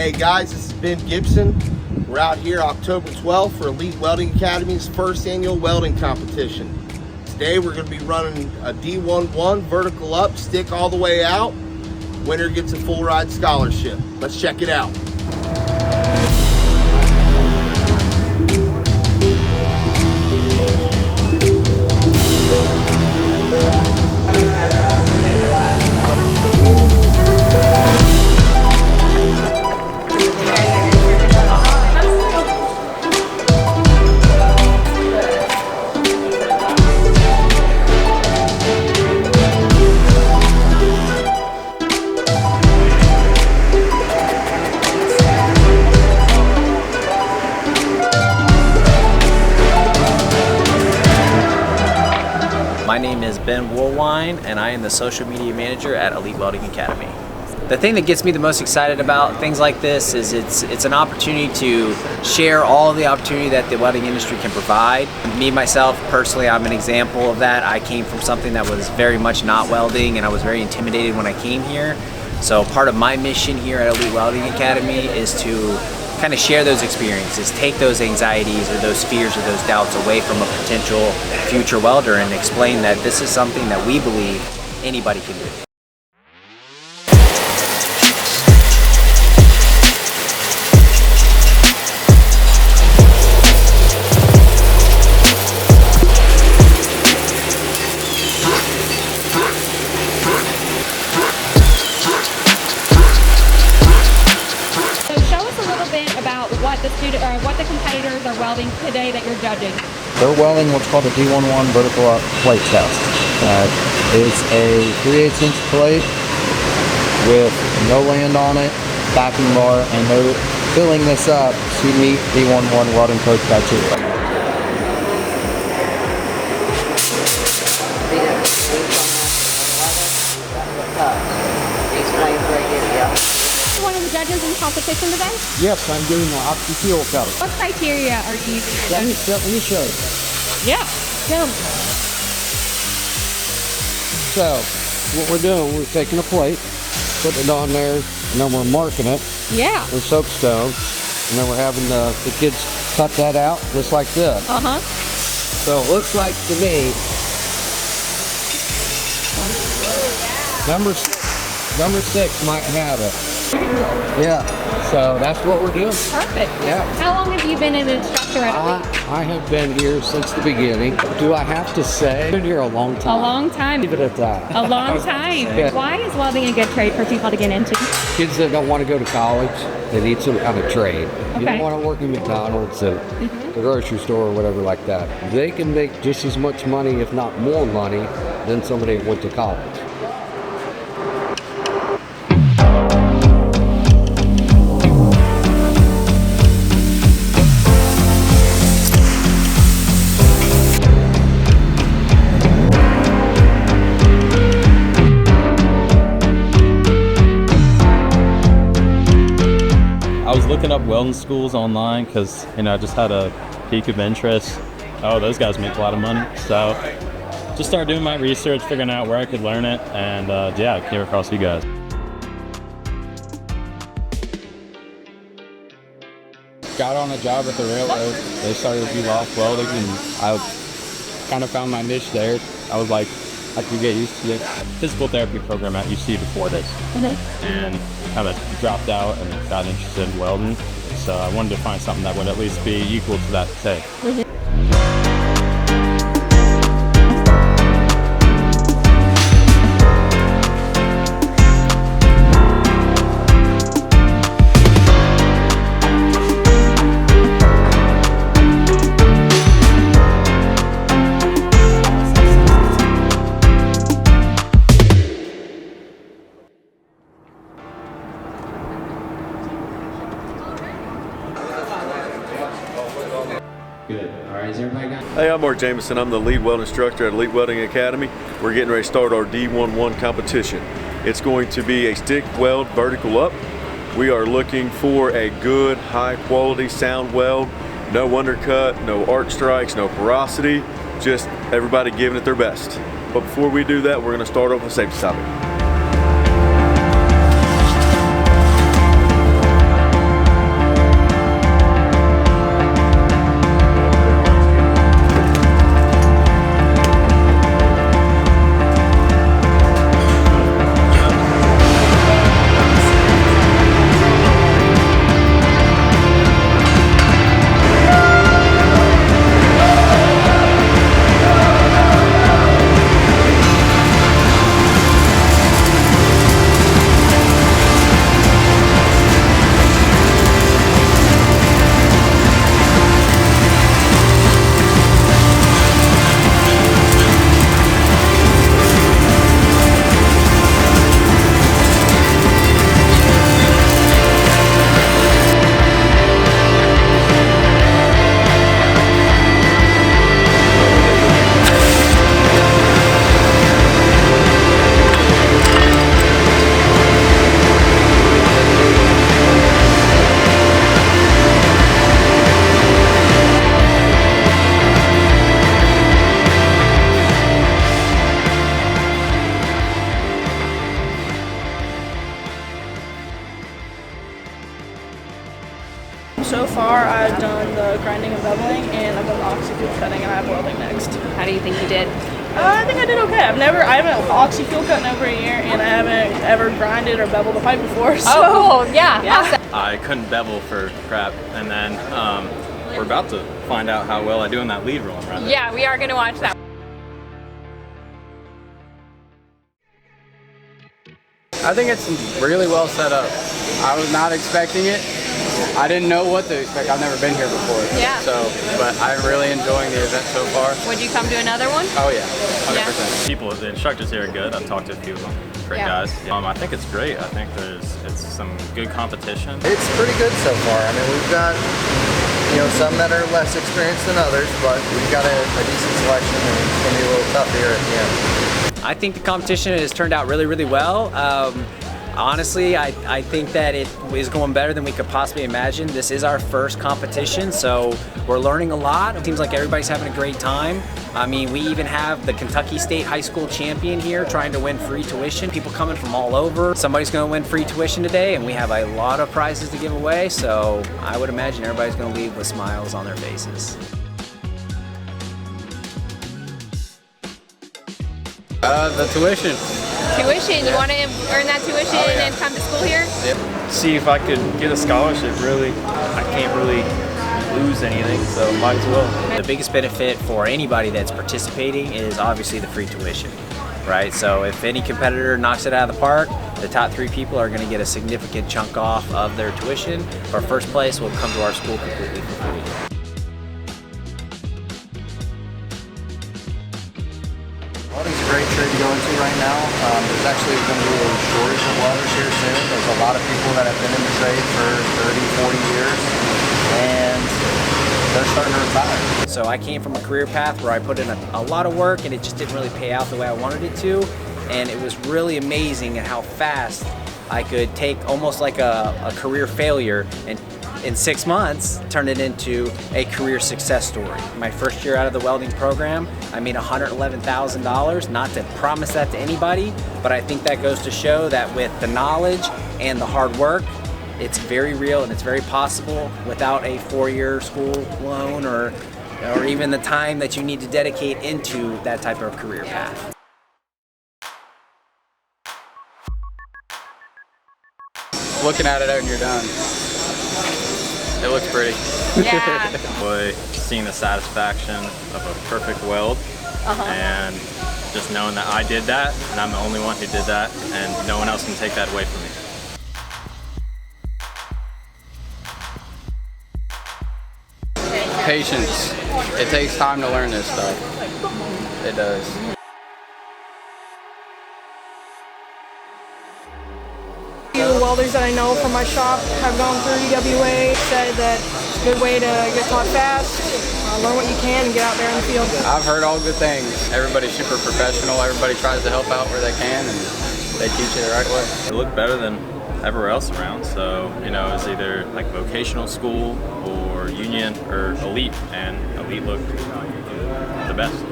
Hey guys, this is Ben Gibson. We're out here October 12th for Elite Welding Academy's first annual welding competition. Today we're going to be running a D11 vertical up, stick all the way out. Winner gets a full ride scholarship. Let's check it out. My name is Ben Woolwine, and I am the social media manager at Elite Welding Academy. The thing that gets me the most excited about things like this is it's an opportunity to share all of the opportunity that the welding industry can provide. Me, myself, personally, I'm an example of that. I came from something that was very much not welding, and I was very intimidated when I came here. So part of my mission here at Elite Welding Academy is to kind of share those experiences, take those anxieties or those fears or those doubts away from a potential future welder and explain that this is something that we believe anybody can do. What the competitors are welding today that you're judging? They're welding what's called a D11 vertical up plate test. It's a 3/8 inch plate with no land on it, backing bar, and they're filling this up to meet D11 welding code criteria. One of the judges in the competition today? Yes, I'm doing the oxy-fuel cover. What criteria are you using? Let me show you. Yeah. So, what we're doing, we're taking a plate, putting it on there, and then we're marking it Yeah. with soapstone, and then we're having the kids cut that out just like this. Uh-huh. So it looks like to me, number six might have it. Yeah, so that's what we're doing. Perfect. Yeah. How long have you been an instructor at Elite? I have been here since the beginning. Do I have to say? I've been here a long time. A long time. Leave it at that. A long time. Yeah. Why is welding a good trade for people to get into? Kids that don't want to go to college, they need some kind of trade. You Okay. don't want to work in McDonald's or the grocery store or whatever like that. They can make just as much money, if not more money, than somebody that went to college. I was looking up welding schools online because, I just had a peak of interest. Oh, those guys make a lot of money. So just started doing my research, figuring out where I could learn it, and I came across you guys. Got on a job at the railroad. They started to do loft welding, and I kind of found my niche there. I was like, I could get used to it. Physical therapy program at UC before this, and kind of dropped out and got interested in welding. So I wanted to find something that would at least be equal to that today. Good. All right, is everybody got? Hey, I'm Mark Jameson. I'm the lead weld instructor at Elite Welding Academy. We're getting ready to start our D11 competition. It's going to be a stick weld vertical up. We are looking for a good, high quality sound weld. No undercut, no arc strikes, no porosity, just everybody giving it their best. But before we do that, we're going to start off with a safety topic. I've done the grinding and beveling, and I've done the oxy-fuel cutting, and I have welding next. How do you think you did? I think I did okay. I haven't oxy-fuel cut in over a year, and I haven't ever grinded or beveled a pipe before. So. Oh, cool. Yeah. Awesome. I couldn't bevel for crap, and then we're about to find out how well I do in that lead roll. Right? Yeah, we are going to watch that. I think it's really well set up. I was not expecting it. I didn't know what to expect. I've never been here before. Yeah. So, but I'm really enjoying the event so far. Would you come to another one? Oh yeah, 100%. Yeah. People, the instructors here are good. I've talked to a few of them. Great Yeah. guys. I think it's great. I think it's some good competition. It's pretty good so far. I mean, we've got, some that are less experienced than others, but we've got a decent selection, and it's going to be a little tough here at the end. I think the competition has turned out really, really well. Honestly, I think that it is going better than we could possibly imagine. This is our first competition, so we're learning a lot. It seems like everybody's having a great time. I mean, we even have the Kentucky State High School champion here trying to win free tuition. People coming from all over. Somebody's going to win free tuition today, and we have a lot of prizes to give away, so I would imagine everybody's going to leave with smiles on their faces. The tuition. Tuition. You want to earn that tuition and come to school here? Yep. See if I could get a scholarship, really. I can't really lose anything, so might as well. The biggest benefit for anybody that's participating is obviously the free tuition, right? So if any competitor knocks it out of the park, the top 3 people are going to get a significant chunk off of their tuition. Our first place will come to our school completely for free. Welding's a great trade to go into right now. There's actually going to be a shortage of welders here soon. There's a lot of people that have been in the trade for 30, 40 years, and they're starting to retire. So I came from a career path where I put in a lot of work and it just didn't really pay out the way I wanted it to. And it was really amazing at how fast I could take almost like a career failure and in 6 months turn it into a career success story. My first year out of the welding program, I made $111,000. Not to promise that to anybody, but I think that goes to show that with the knowledge and the hard work, it's very real and it's very possible without a 4-year school loan or even the time that you need to dedicate into that type of career path. Looking at it when you're done, it looks pretty. Yeah. Boy, seeing the satisfaction of a perfect weld and just knowing that I did that and I'm the only one who did that and no one else can take that away from me. Patience. It takes time to learn this stuff. It does. Welders that I know from my shop have gone through EWA, said that it's a good way to get taught fast, learn what you can, and get out there in the field. I've heard all good things. Everybody's super professional. Everybody tries to help out where they can, and they teach you the right way. It looked better than everywhere else around, so it's either like vocational school or union or elite, and elite looked the best.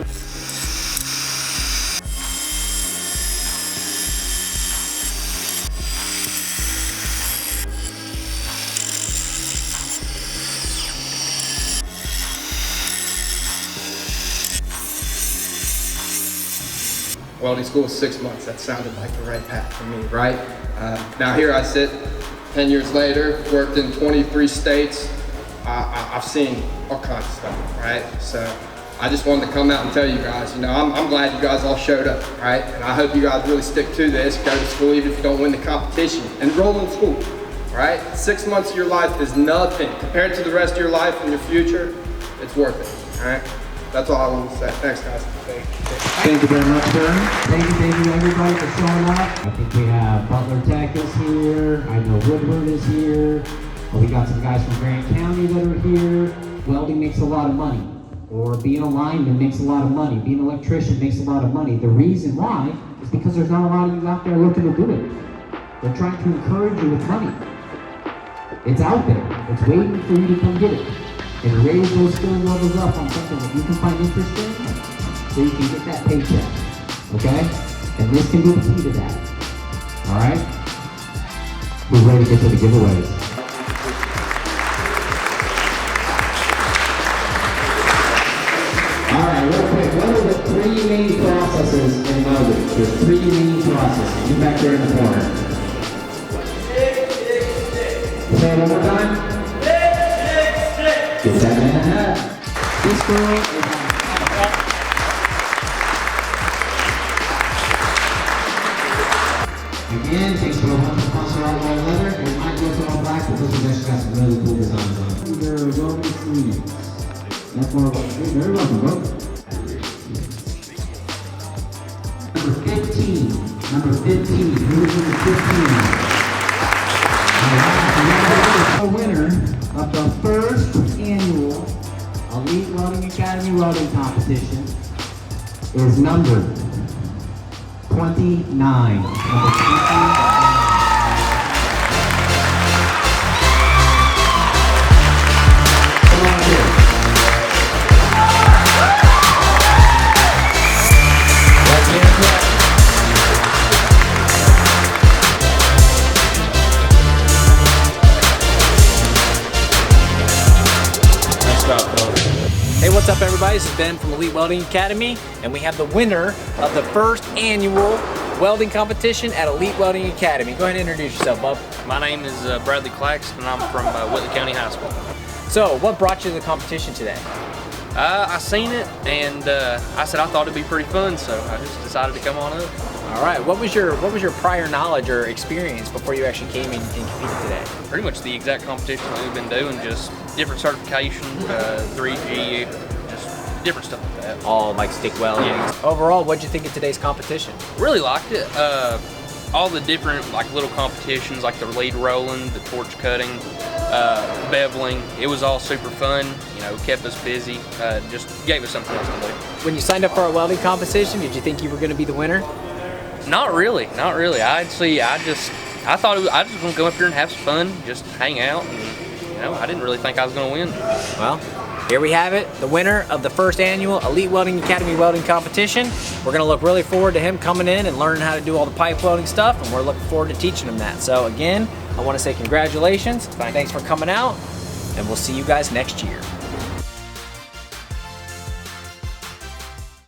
Welding school is 6 months. That sounded like the right path for me, right? Now here I sit, 10 years later, worked in 23 states. I've seen all kinds of stuff, right? So I just wanted to come out and tell you guys, I'm glad you guys all showed up, right? And I hope you guys really stick to this, go to school even if you don't win the competition. Enroll in school, right? 6 months of your life is nothing. Compared to the rest of your life and your future, it's worth it, all right? That's all I wanted to say. Thanks, guys. Thank you very much, sir. Thank you everybody for showing up. I think we have Butler Tech is here. I know Woodward is here. We got some guys from Grant County that are here. Welding makes a lot of money. Or being a lineman makes a lot of money. Being an electrician makes a lot of money. The reason why is because there's not a lot of you out there looking to do it. They're trying to encourage you with money. It's out there. It's waiting for you to come get it. And raise those skill levels up on something that you can find interesting so you can get that paycheck, okay? And this can be the key to that, all right? We're ready to get to the giveaways. There's 3 main processes. You back there in the corner. Say it one more time. Get that man ahead. This girl is on. Again, takes about 1 sponsor out all leather. It might go to all black, but this has actually got some really cool designs on it. They're welding sleeves. That's more of a very welcome, bro. Number 15. Number 15. Who's number 15? The winner of the first annual Elite Welding Academy welding competition is number 29. Number 29. Hey, what's up everybody? This is Ben from Elite Welding Academy, and we have the winner of the first annual welding competition at Elite Welding Academy. Go ahead and introduce yourself, bub. My name is Bradley Claxton, and I'm from Whitley County High School. So, what brought you to the competition today? I seen it, and I said I thought it'd be pretty fun, so I just decided to come on up. All right. What was your prior knowledge or experience before you actually came in and competed today? Pretty much the exact competition that we've been doing, just different certifications, 3G, just different stuff like that. All like stick welding. Yeah. Overall, what'd you think of today's competition? Really liked it. All the different like little competitions, like the lead rolling, the torch cutting, beveling. It was all super fun. You know, kept us busy. Just gave us something else to do. When you signed up for a welding competition, did you think you were going to be the winner? Not really, not really. I thought I just want to go up here and have some fun, just hang out, and you know, I didn't really think I was going to win. Well, here we have it, the winner of the first annual Elite Welding Academy welding competition. We're going to look really forward to him coming in and learning how to do all the pipe welding stuff, and we're looking forward to teaching him that. So again, I want to say congratulations. Thanks for coming out, and we'll see you guys next year.